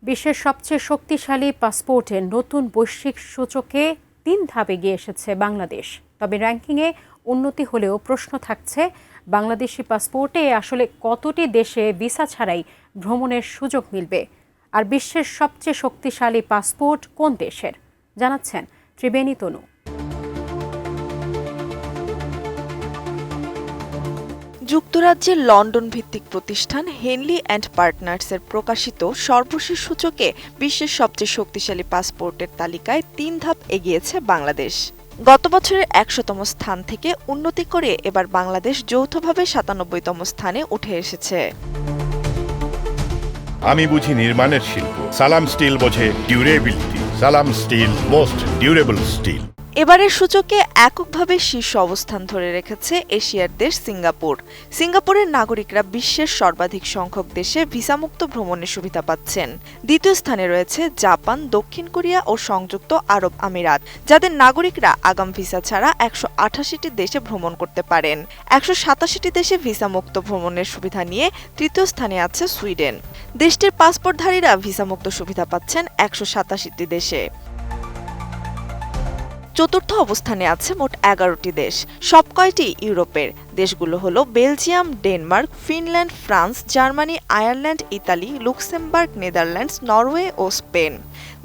বিশ্বের সবচেয়ে শক্তিশালী পাসপোর্টে নতুন বৈশ্বিক সূচকে ৩ ধাপ এগিয়ে এসেছে বাংলাদেশ। তবে র্যাঙ্কিংয়ে উন্নতি হলেও প্রশ্ন থাকছে, বাংলাদেশি পাসপোর্টে আসলে কতটি দেশে ভিসা ছাড়াই ভ্রমণের সুযোগ মিলবে? আর বিশ্বের সবচেয়ে শক্তিশালী পাসপোর্ট কোন দেশের, জানাচ্ছেন ত্রিবেণী তনু। যুক্তরাজ্যের লন্ডন ভিত্তিক প্রতিষ্ঠান হেনলি অ্যান্ড পার্টনার্সের প্রকাশিত সর্বশেষ সূচকে বিশ্বের সবচেয়ে শক্তিশালী পাসপোর্টের তালিকায় ৩ ধাপ এগিয়েছে বাংলাদেশ। গত বছরের ১০০তম স্থান থেকে উন্নতি করে এবার বাংলাদেশ যৌথভাবে ৯৭তম স্থানে উঠে এসেছে। আমি বুঝি নির্মাণের শিল্প, সালাম স্টিল বোঝে ডিউরেবিলিটি। সালাম স্টিল, মোস্ট ডিউরেবল স্টিল। এবারের সূচকে এককভাবে শীর্ষ অবস্থান ধরে রেখেছে এশিয়ার দেশ সিঙ্গাপুর। সিঙ্গাপুরের নাগরিকরা বিশ্বের সর্বাধিক সংখ্যক দেশে ভিসামুক্ত ভ্রমণের সুবিধা পাচ্ছেন। দ্বিতীয় স্থানে রয়েছে জাপান, দক্ষিণ কোরিয়া ও সংযুক্ত আরব আমিরাত, যাদের নাগরিকরা আগাম ভিসা ছাড়া ১৮৮টি দেশে ভ্রমণ করতে পারেন। ১৮৭টি দেশে ভিসামুক্ত ভ্রমণের সুবিধা নিয়ে তৃতীয় স্থানে আছে সুইডেন। দেশটির পাসপোর্টধারীরা ভিসামুক্ত সুবিধা পাচ্ছেন ১৮৭টি দেশে। চতুর্থ অবস্থানে আছে মোট ১১টি দেশ, সবকয়টি ইউরোপের। দেশগুলো হলো Belgium, Denmark, Finland, France, Germany, Ireland, Italy, Luxembourg, Netherlands, Norway ও স্পেন।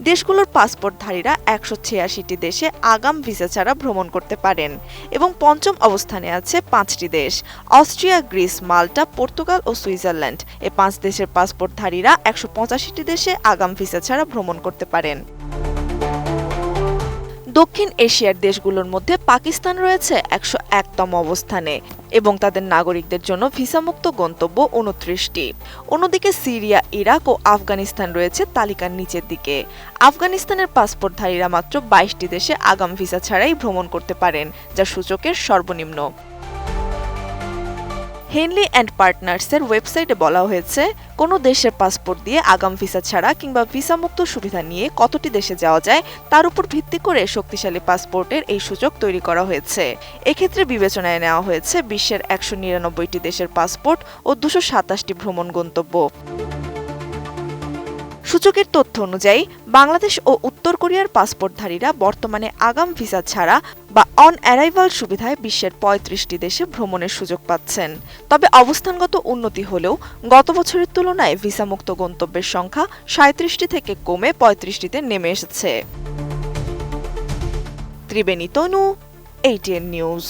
দেশগুলোর পাসপোর্টধারীরা ১৮৬টি দেশে আগাম ভিসা ছাড়া ভ্রমণ করতে পারেন। এবং পঞ্চম অবস্থানে আছে ৫টি দেশ, অস্ট্রিয়া, গ্রিস, মাল্টা, পর্তুগাল ও সুইজারল্যান্ড। এ ৫ দেশের পাসপোর্টধারীরা ১৮৫টি দেশে আগাম ভিসা ছাড়া ভ্রমণ করতে পারেন। দক্ষিণ এশিয়ার দেশগুলোর মধ্যে পাকিস্তান রয়েছে ১০১তম অবস্থানে এবং তাদের নাগরিকদের জন্য ভিসামুক্ত গন্তব্য ২৯টি। অন্যদিকে সিরিয়া, ইরাক ও আফগানিস্তান রয়েছে তালিকার নিচের দিকে। আফগানিস্তানের পাসপোর্টধারীরা মাত্র ২২টি দেশে আগাম ভিসা ছাড়াই ভ্রমণ করতে পারেন, যা সূচকের সর্বনিম্ন। হেনলি অ্যান্ড পার্টনার্সের ওয়েবসাইটে বলা হয়েছে, কোনো দেশের পাসপোর্ট দিয়ে আগাম ভিসা ছাড়া কিংবা ভিসামুক্ত সুবিধা নিয়ে কতটি দেশে যাওয়া যায় তার উপর ভিত্তি করে শক্তিশালী পাসপোর্টের এই সূচক তৈরি করা হয়েছে। এক্ষেত্রে বিবেচনায় নেওয়া হয়েছে বিশ্বের ১৯৯টি দেশের পাসপোর্ট ও ২২৭টি ভ্রমণ গন্তব্য। সূচকের তথ্য অনুযায়ী বাংলাদেশ ও উত্তর কোরিয়ার পাসপোর্টধারীরা বর্তমানে আগাম ভিসা ছাড়া বা অন অ্যারাইভাল সুবিধায় বিশ্বের ৩৫টি দেশে ভ্রমণের সুযোগ পাচ্ছেন। তবে অবস্থানগত উন্নতি হলেও গত বছরের তুলনায় ভিসামুক্ত গন্তব্যের সংখ্যা ৩৭টি থেকে কমে ৩৫টিতে নেমে এসেছে। ত্রিবেণী তনু, ATN নিউজ।